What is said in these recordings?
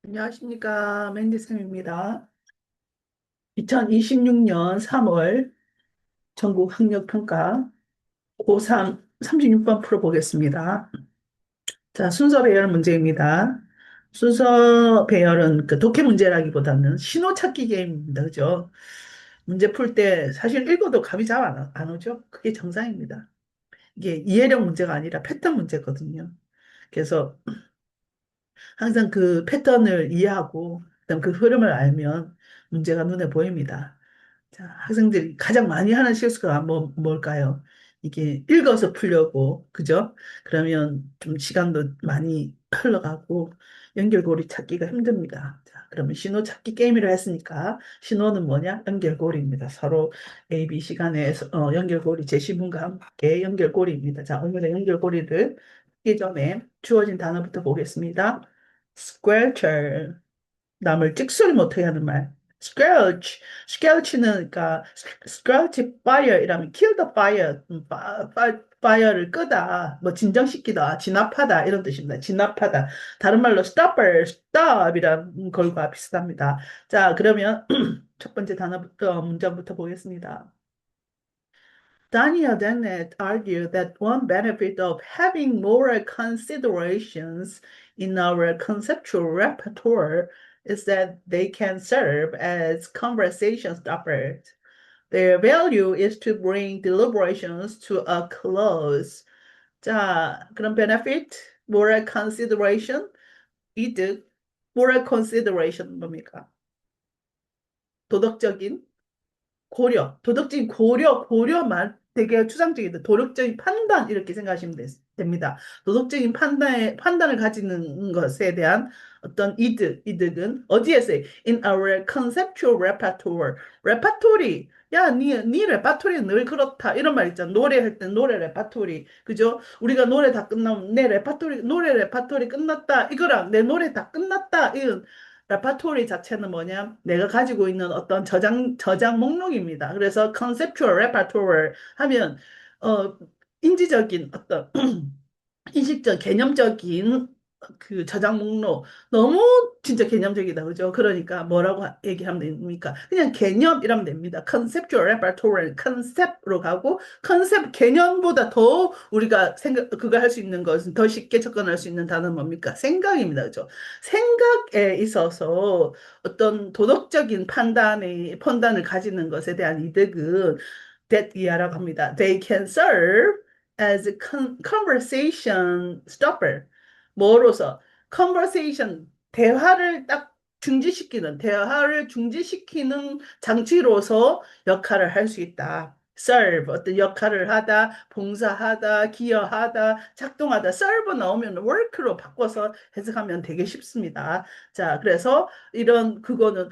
안녕하십니까. 맨디쌤입니다. 2026년 3월 전국 학력평가 고3 36번 풀어보겠습니다. 자, 순서 배열 문제입니다. 순서 배열은 그 독해 문제라기보다는 신호 찾기 게임입니다. 그죠? 문제 풀 때 사실 읽어도 감이 잘 안 오죠? 그게 정상입니다. 이게 이해력 문제가 아니라 패턴 문제거든요. 그래서 항상 그 패턴을 이해하고 그다음 그 흐름을 알면 문제가 눈에 보입니다. 자, 학생들이 가장 많이 하는 실수가 뭘까요? 이게 읽어서 풀려고, 그죠? 그러면 좀 시간도 많이 흘러가고 연결고리 찾기가 힘듭니다. 자, 그러면 신호 찾기 게임이라 했으니까 신호는 뭐냐? 연결고리입니다. 서로 A, B 시간에 연결고리 제시문과 함께 연결고리입니다. 자, 오늘의 연결고리를 하기 전에 주어진 단어부터 보겠습니다. squelcher, 남을 찍소리 못하게 하는 말. squelch, squelch는 그러니까 squelch fire이라면 kill the fire, fire를 끄다, 뭐 진정시키다, 진압하다 이런 뜻입니다. 진압하다. 다른 말로 stopper, stop이란 걸과 비슷합니다. 자, 그러면 첫 번째 단어부터 문장부터 보겠습니다. Daniel Dennett argued that one benefit of having moral considerations in our conceptual repertoire is that they can serve as conversation starters. Their value is to bring deliberations to a close. 자, 그럼 benefit, moral consideration, 이득, moral consideration 뭡니까? 도덕적인 도덕적인 고려만 되게 추상적이다. 도덕적인 판단, 이렇게 생각하시면 됩니다. 도덕적인 판단을 가지는 것에 대한 어떤 이득은 어디에서? In our conceptual repertoire. 레파토리. 야, 니 레파토리 늘 그렇다. 이런 말 있잖아. 노래할 때 노래 레파토리. 그죠? 우리가 노래 다 끝나면 노래 레파토리 끝났다. 이거랑 내 노래 다 끝났다. 이런 레파토리 자체는 뭐냐? 내가 가지고 있는 어떤 저장 목록입니다. 그래서 conceptual repertoire 하면, 어, 인지적인 어떤, 인식적, 개념적인 그 저장 목록. 너무 진짜 개념적이다. 그죠? 그러니까 뭐라고 얘기하면 됩니까? 그냥 개념이라면 됩니다. conceptual repertoire, 컨셉으로 가고, 컨셉 개념보다 더 우리가 그거 할 수 있는 것은 더 쉽게 접근할 수 있는 단어는 뭡니까? 생각입니다. 그죠? 생각에 있어서 어떤 도덕적인 판단을 가지는 것에 대한 이득은 that 이하라고 합니다. They can serve as a conversation stopper. 뭐로서? conversation, 대화를 중지시키는 장치로서 역할을 할 수 있다. serve, 어떤 역할을 하다, 봉사하다, 기여하다, 작동하다. serve 나오면 work로 바꿔서 해석하면 되게 쉽습니다. 자, 그래서 그거는,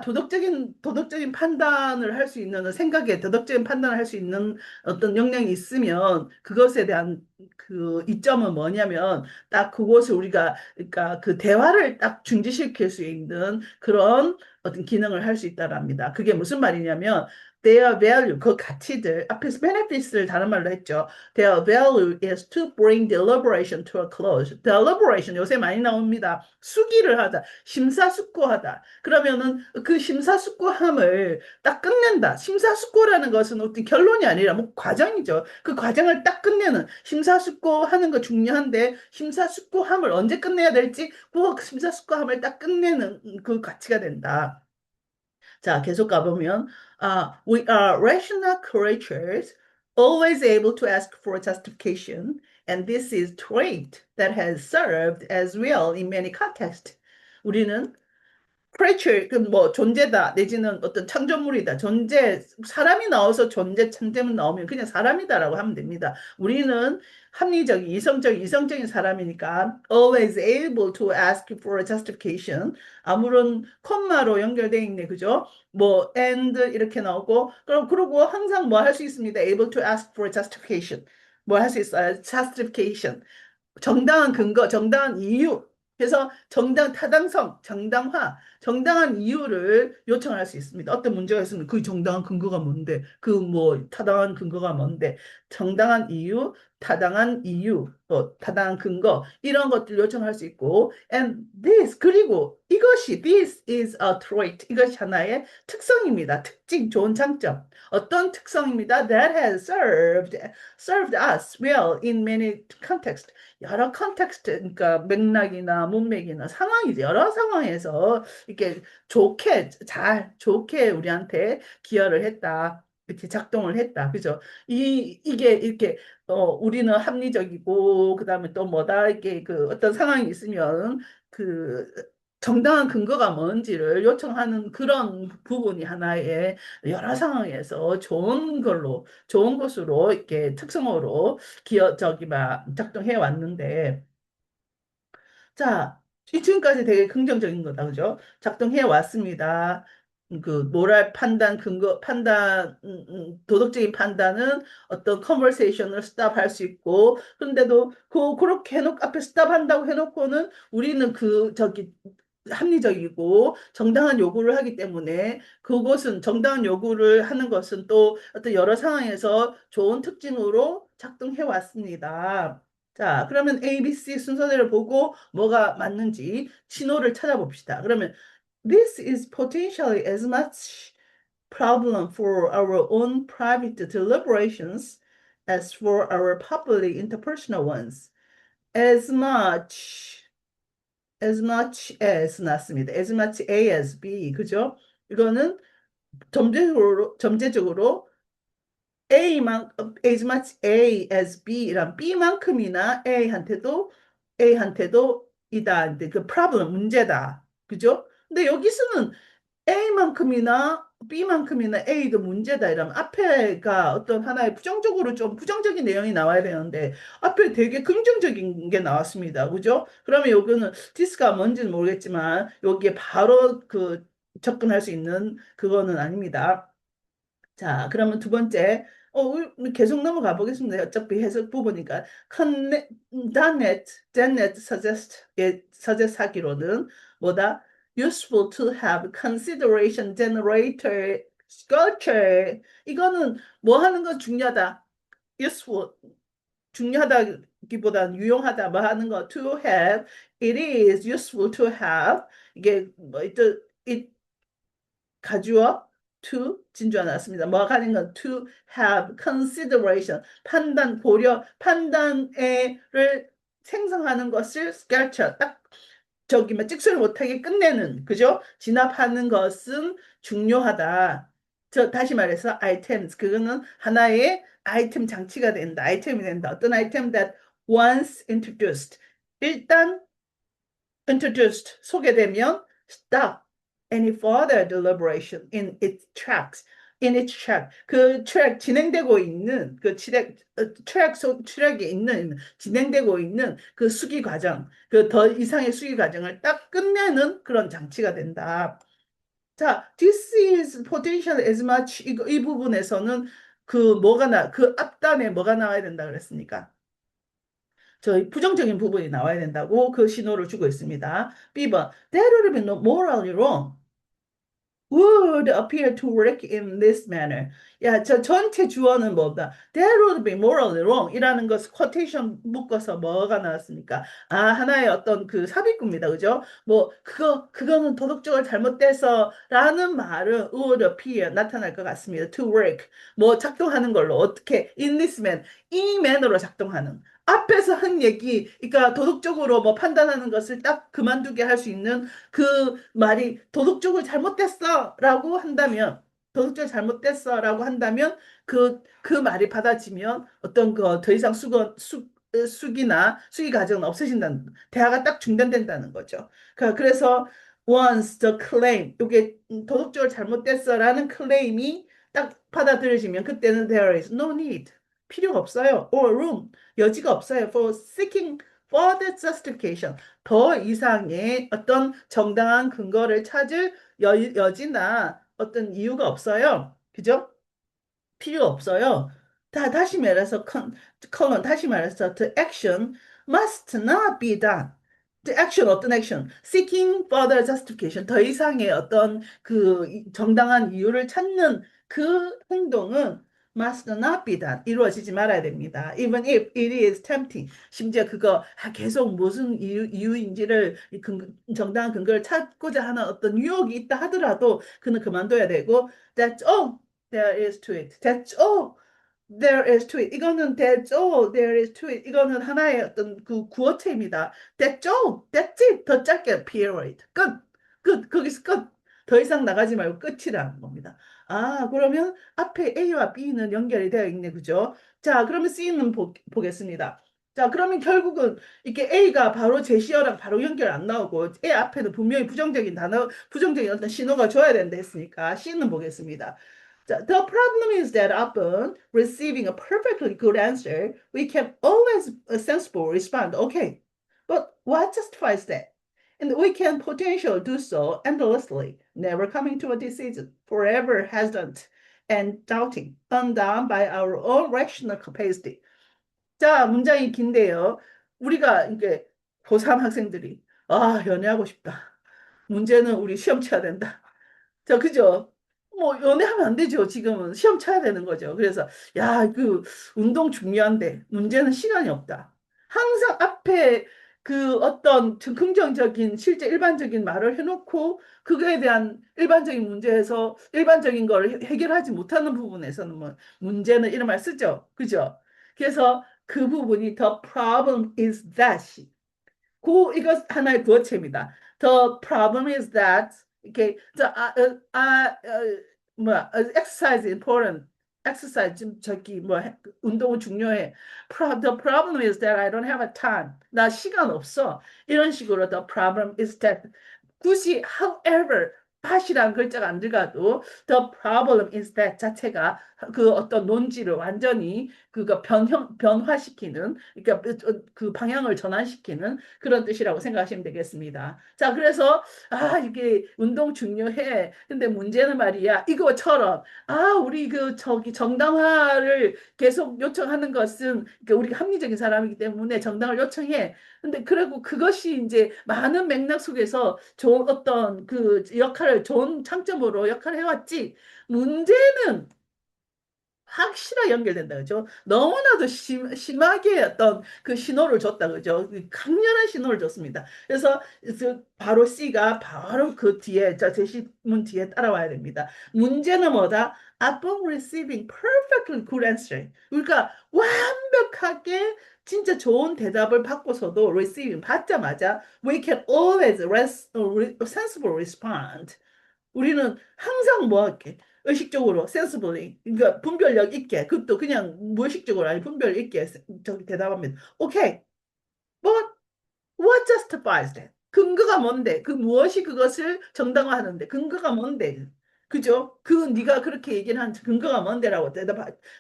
도덕적인 판단을 할 수 있는, 생각에 도덕적인 판단을 할 수 있는 어떤 역량이 있으면 그것에 대한 그 이점은 뭐냐면 딱 그것을 그러니까 그 대화를 딱 중지시킬 수 있는 그런 어떤 기능을 할 수 있다랍니다. 그게 무슨 말이냐면 their value, 그 가치들, 앞에서 benefits를 다른 말로 했죠. Their value is to bring deliberation to a close. deliberation 요새 많이 나옵니다. 수기를 하다, 심사숙고하다. 그러면은 그 심사숙고함을 딱 끝낸다. 심사숙고라는 것은 어떤 결론이 아니라 뭐 과정이죠. 그 과정을 딱 끝내는, 심사숙고하는 거 중요한데 심사숙고함을 언제 끝내야 될지 그 심사숙고함을 딱 끝내는 그 가치가 된다. 자, 계속 가보면, we are rational creatures, always able to ask for justification, and this is trait that has served as well in many contexts. 우리는 creature, 그 뭐 존재다 내지는 어떤 창조물이다. 사람이 나와서 창조물 나오면 그냥 사람이다라고 하면 됩니다. 우리는 합리적인, 이성적인 사람이니까 always able to ask for a justification. 아무런 콤마로 연결돼 있네, 그죠? 뭐 and 이렇게 나오고 그러고 항상 뭐 할 수 있습니다. able to ask for justification. 뭐 할 수 있어요? justification. 정당한 근거, 정당한 이유. 그래서 타당성, 정당한 이유를 요청할 수 있습니다. 어떤 문제가 있으면 그 정당한 근거가 뭔데, 그 뭐 타당한 근거가 뭔데, 정당한 이유, 타당한 이유, 또 타당한 근거 이런 것들 요청할 수 있고 and this 그리고 이것이 this is a trait 이것이 하나의 특성입니다. 특징, 좋은 장점. 어떤 특성입니다. That has served us well in many contexts. 여러 컨텍스트, 그러니까 맥락이나 문맥이나 상황이지. 여러 상황에서 이렇게 좋게 우리한테 기여를 했다. 이렇게 작동을 했다. 그죠? 이게 이렇게, 우리는 합리적이고, 그 다음에 또 뭐다, 이게 그 어떤 상황이 있으면, 그, 정당한 근거가 뭔지를 요청하는 그런 부분이 하나의 여러 상황에서 좋은 것으로, 이렇게 특성으로 작동해 왔는데, 자, 지금까지 되게 긍정적인 거다, 그죠? 작동해 왔습니다. 그 모랄 판단, 도덕적인 판단은 어떤 컨버세이션을 스탑할 수 있고, 그런데도 그렇게 해놓고 앞에 스탑한다고 해놓고는 우리는 합리적이고 정당한 요구를 하기 때문에 그것은 정당한 요구를 하는 것은 또 어떤 여러 상황에서 좋은 특징으로 작동해 왔습니다. 자, 그러면 A, B, C 순서대로 보고 뭐가 맞는지 신호를 찾아봅시다. 그러면 this is potentially as much problem for our own private deliberations as for our public interpersonal ones. As much 났습니다. as much A as B. 그죠? 이거는 점재적으로 as much A as B란 B만큼이나 A한테도 이다. 근데 그 problem, 문제다. 그죠? 근데 여기서는 A만큼이나 B만큼이나 A도 문제다 이러면 앞에가 어떤 하나의 부정적으로 좀 부정적인 내용이 나와야 되는데 앞에 되게 긍정적인 게 나왔습니다. 그죠? 그러면 여기는 디스가 뭔지는 모르겠지만 여기에 바로 접근할 수 있는 그거는 아닙니다. 자, 그러면 두 번째, 우리 계속 넘어가 보겠습니다. 어차피 해석 부분이니까. Dennett suggest 하기로는 뭐다? Useful to have consideration generator culture. 이거는 뭐 하는 건 중요하다. Useful, 중요하다기보다는 유용하다. 뭐 하는 거. To have, it is useful to have. 이게 뭐, it 가주어 to 진주가 나왔습니다. 뭐 하는 건 to have consideration 판단을 생성하는 것을 sculpture 딱 저기 뭐 찍소리 못하게 끝내는 그죠? 진압하는 것은 중요하다. 다시 말해서 items 그거는 하나의 아이템 장치가 된다. 아이템이 된다. 어떤 아이템 that once introduced 일단 introduced 소개되면 stop any further deliberation in its track 그 트랙 진행되고 있는 그 트랙에 있는 진행되고 있는 그 수기 과정 그 더 이상의 수기 과정을 딱 끝내는 그런 장치가 된다. 자, this is potential as much 이 부분에서는 그 앞단에 뭐가 나와야 된다 그랬습니까? 저희 부정적인 부분이 나와야 된다고 그 신호를 주고 있습니다. B번, that would be morally wrong. would appear to work in this manner. 야, 저 전체 주어는 뭐다? That would be morally wrong. 이라는 것, 쿼테이션 묶어서 뭐가 나왔습니까? 아, 하나의 어떤 그 삽입구입니다. 그죠? 뭐, 그거는 도덕적으로 잘못돼서 라는 말은 would appear, 나타날 것 같습니다. To work. 뭐, 작동하는 걸로. 어떻게? In this man. 이 man으로 작동하는. 앞에서 한 얘기, 그러니까 도덕적으로 뭐 판단하는 것을 딱 그만두게 할 수 있는 그 말이 도덕적으로 잘못됐어라고 한다면 그 말이 받아지면 어떤 거 더 이상 수기 과정은 없어진다는 대화가 딱 중단된다는 거죠. 그래서 once the claim 이게 도덕적으로 잘못됐어라는 클레임이 딱 받아들여지면 그때는 there is no need 필요가 없어요 or room 여지가 없어요 for seeking further justification 더 이상의 어떤 정당한 근거를 찾을 여지나 어떤 이유가 없어요. 그죠? 필요 없어요. 다시 말해서 다시 말해서 the action must not be done. The action 어떤 action? Seeking further justification. 더 이상의 어떤 정당한 이유를 찾는 그 행동은 must not be done. 이루어지지 말아야 됩니다. Even if it is tempting. 심지어 그거 계속 무슨 이유인지를 정당한 근거를 찾고자 하는 어떤 유혹이 있다 하더라도 그는 그만둬야 되고 that's all there is to it. That's all there is to it. 이거는 that's all there is to it. 이거는 하나의 어떤 그 구어체입니다. That's all. That's it. 더 짧게 period. 끝. 끝. 거기서 끝. 더 이상 나가지 말고 끝이라는 겁니다. 아, 그러면 앞에 A와 B는 연결이 되어 있네. 그죠? 자, 그러면 C는 보겠습니다. 자, 그러면 결국은 이렇게 A가 바로 제시어랑 바로 연결 안 나오고 A 앞에는 분명히 부정적인 단어, 부정적인 어떤 신호가 줘야 된다 했으니까 C는 보겠습니다. The problem is that upon receiving a perfectly good answer, we can always sensible respond, okay, but what justifies that? And we can potentially do so endlessly, never coming to a decision, forever hesitant and doubting, undone by our own rational capacity. 자, 문장이 긴데요. 우리가 이게 고3 학생들이 연애하고 싶다. 문제는 우리 시험 쳐야 된다. 자, 그죠? 뭐, 연애하면 안 되죠. 지금은 시험 쳐야 되는 거죠. 그래서, 야, 그, 운동 중요한데, 문제는 시간이 없다. 항상 앞에 그 어떤 긍정적인, 실제 일반적인 말을 해놓고, 그거에 대한 일반적인 문제에서, 일반적인 걸 해결하지 못하는 부분에서는 뭐, 문제는 이런 말 쓰죠. 그죠? 그래서 그 부분이 the problem is that. 이거 하나의 구어체입니다. The problem is that 이렇게 exercise important. exercise 좀 저기 운동은 중요해. The problem is that I don't have a time. 나 시간 없어. 이런 식으로 the problem is that 굳이 however 밭이라는 글자가 안 들어가도 the problem is that 자체가 그 어떤 논지를 완전히 그거 변화시키는 그러니까 그 방향을 전환시키는 그런 뜻이라고 생각하시면 되겠습니다. 자, 그래서 이게 운동 중요해. 근데 문제는 말이야. 이거처럼 우리 그 저기 정당화를 계속 요청하는 것은 그러니까 우리가 합리적인 사람이기 때문에 정당을 요청해. 근데 그리고 그것이 이제 많은 맥락 속에서 좋은 어떤 그 역할을 좋은 창점으로 역할을 해왔지. 문제는 확실하게 연결된다 그죠? 너무나도 심하게 어떤 그 신호를 줬다 그죠? 강렬한 신호를 줬습니다. 그래서 바로 C가 바로 그 뒤에 저 제시문 뒤에 따라와야 됩니다. 문제는 뭐다? Upon receiving perfectly good answer. 그러니까 완벽하게 진짜 좋은 대답을 받고서도 receiving 받자마자 we can always sensible respond. 우리는 항상 뭐 할게? 의식적으로, sensibly, 그러니까 분별력 있게, 그것도 그냥 무의식적으로 아니 분별 있게 저기 대답합니다. 오케이, but what justifies that? 근거가 뭔데? 그 무엇이 그것을 정당화하는데? 근거가 뭔데? 그죠? 네가 그렇게 얘기를 한 근거가 뭔데라고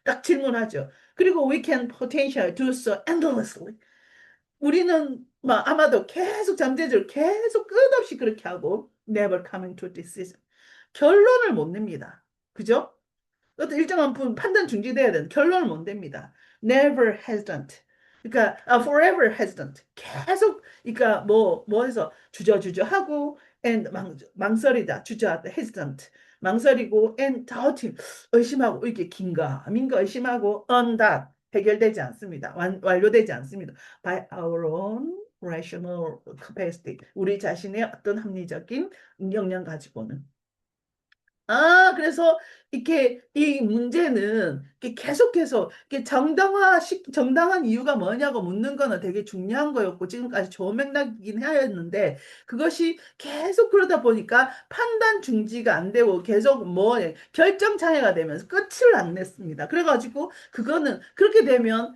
딱 질문하죠. 그리고 we can potentially do so endlessly. 우리는 아마도 계속 잠재적으로 계속 끝없이 그렇게 하고 never coming to a decision. 결론을 못 냅니다. 그죠? 어떤 일정한 판단 중지돼야 되는 결론을 못 냅니다. Never hesitant. 그러니까 forever hesitant. 계속 그러니까 뭐 해서 주저하고 and 망설이다. 주저하다. hesitant. 망설이고 and doubting. 의심하고 이게 긴가민가 의심하고 undone. 해결되지 않습니다. 완료되지 않습니다. By our own rational capacity. 우리 자신의 어떤 합리적인 역량 가지고는. 그래서 이렇게 이 문제는 이렇게 계속해서 이렇게 정당한 이유가 뭐냐고 묻는 거는 되게 중요한 거였고 지금까지 좋은 맥락이긴 하였는데 그것이 계속 그러다 보니까 판단 중지가 안 되고 계속 결정 장애가 되면서 끝을 안 냈습니다. 그래가지고 그거는 그렇게 되면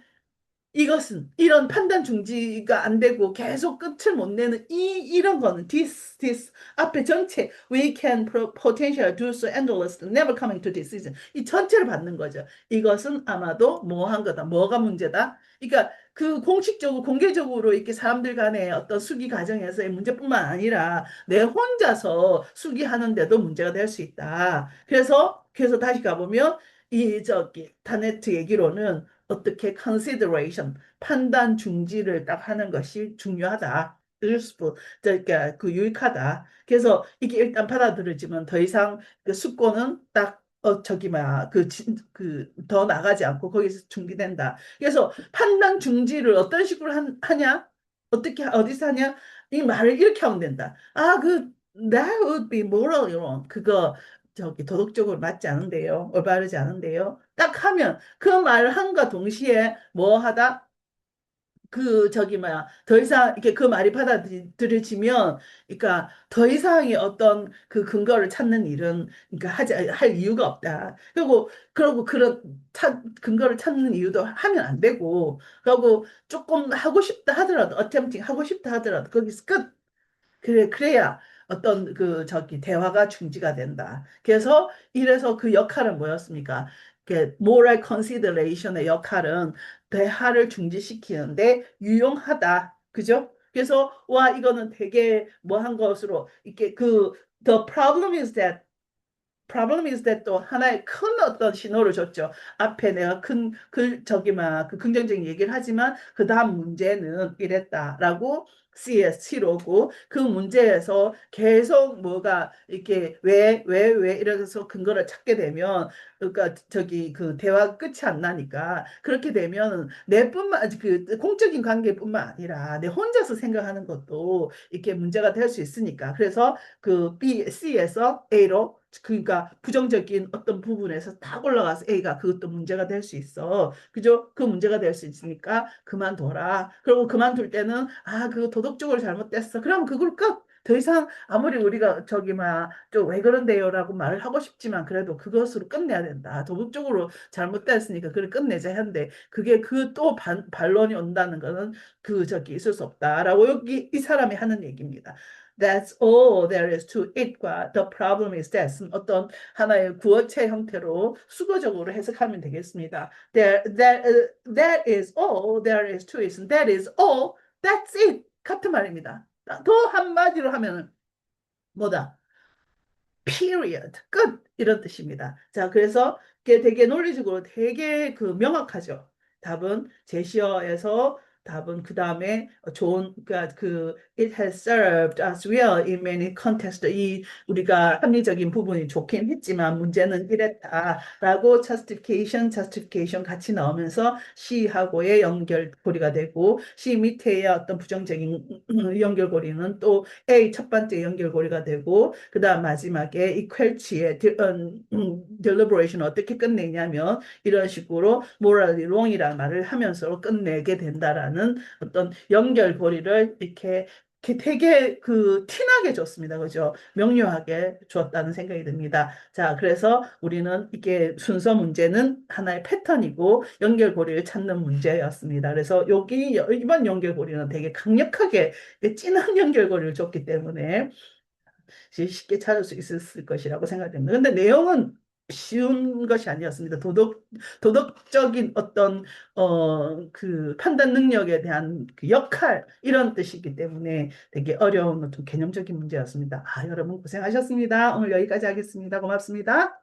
이것은 이런 판단 중지가 안 되고 계속 끝을 못 내는 이런 거는 this 앞에 전체 we can potentially do so endless never coming to decision 이 전체를 받는 거죠. 이것은 아마도 뭐 한 거다. 뭐가 문제다. 그러니까 그 공식적으로 공개적으로 이렇게 사람들 간의 어떤 수기 과정에서의 문제뿐만 아니라 내 혼자서 수기하는데도 문제가 될 수 있다. 그래서 다시 가보면 이 저기 타네트 얘기로는 어떻게 consideration 판단 중지를 딱 하는 것이 중요하다. useful, 그러니까 그 유익하다. 그래서 이게 일단 받아들여지면 더 이상 그 숙고는 딱 저기 뭐야 더 나가지 않고 거기서 중지된다. 그래서 판단 중지를 어떤 식으로 하냐? 어떻게 어디서 하냐? 이 말을 이렇게 하면 된다. that would be morally wrong. 그거 저기 도덕적으로 맞지 않은데요. 올바르지 않은데요. 딱 하면 그 말을 한과 동시에 뭐 하다? 저기 뭐야 더 이상 이렇게 그 말이 받아들여지면 그러니까 더 이상의 어떤 그 근거를 찾는 일은 그러니까 하지 할 이유가 없다. 그리고 그런 근거를 찾는 이유도 하면 안 되고 그리고 조금 하고 싶다 하더라도 어템팅 하고 싶다 하더라도 거기서 끝. 그래야 어떤 저기 대화가 중지가 된다. 그래서 이래서 그 역할은 뭐였습니까? moral consideration의 역할은 대화를 중지시키는데 유용하다. 그죠? 그래서 와 이거는 되게 뭐 한 것으로 이렇게 the problem is that 또 하나의 큰 어떤 신호를 줬죠. 앞에 내가 저기 막 긍정적인 얘기를 하지만 그 다음 문제는 이랬다라고 C로고 그 문제에서 계속 뭐가 이렇게 왜 이래서 근거를 찾게 되면 그러니까 저기 대화 끝이 안 나니까 그렇게 되면 내뿐만 공적인 관계뿐만 아니라 내 혼자서 생각하는 것도 이렇게 문제가 될 수 있으니까 그래서 C에서 A로 그러니까 부정적인 어떤 부분에서 딱 올라가서 A가 그것도 문제가 될 수 있어. 그죠? 그 문제가 될 수 있으니까 그만둬라. 그리고 그만둘 때는 그거 도덕적으로 잘못됐어. 그럼 그걸 끝. 더 이상 아무리 우리가 저기 막 좀 왜 그런데요라고 말을 하고 싶지만 그래도 그것으로 끝내야 된다. 도덕적으로 잘못됐으니까 그걸 끝내자 했는데 그게 또 반론이 온다는 거는 저기 있을 수 없다라고 여기 이 사람이 하는 얘기입니다. That's all there is to it과 the problem is that 어떤 하나의 구어체 형태로 수거적으로 해석하면 되겠습니다. That is all there is to it. That is all. That's it. 같은 말입니다. 더 한마디로 하면 뭐다? period. 끝. 이런 뜻입니다. 자, 그래서 이게 되게 논리적으로 되게 명확하죠. 답은 제시어에서 답은 그 다음에 좋은 그러니까 it has served as well in many contexts 이 우리가 합리적인 부분이 좋긴 했지만 문제는 이랬다라고 justification 같이 나오면서 C하고의 연결고리가 되고 C 밑에의 어떤 부정적인 연결고리는 또 A 첫 번째 연결고리가 되고 그다음 마지막에 이 퀄치의 deliberation 어떻게 끝내냐면 이런 식으로 morally wrong이라는 말을 하면서 끝내게 된다라는 어떤 연결고리를 이렇게 되게 티나게 줬습니다. 그죠? 명료하게 주었다는 생각이 듭니다. 자, 그래서 우리는 이게 순서 문제는 하나의 패턴이고 연결고리를 찾는 문제였습니다. 그래서 이번 연결고리는 되게 강력하게 진한 연결고리를 줬기 때문에 쉽게 찾을 수 있었을 것이라고 생각됩니다. 근데 내용은 쉬운 것이 아니었습니다. 도덕적인 어떤 판단 능력에 대한 역할 이런 뜻이기 때문에 되게 어려운 어떤 개념적인 문제였습니다. 여러분 고생하셨습니다. 오늘 여기까지 하겠습니다. 고맙습니다.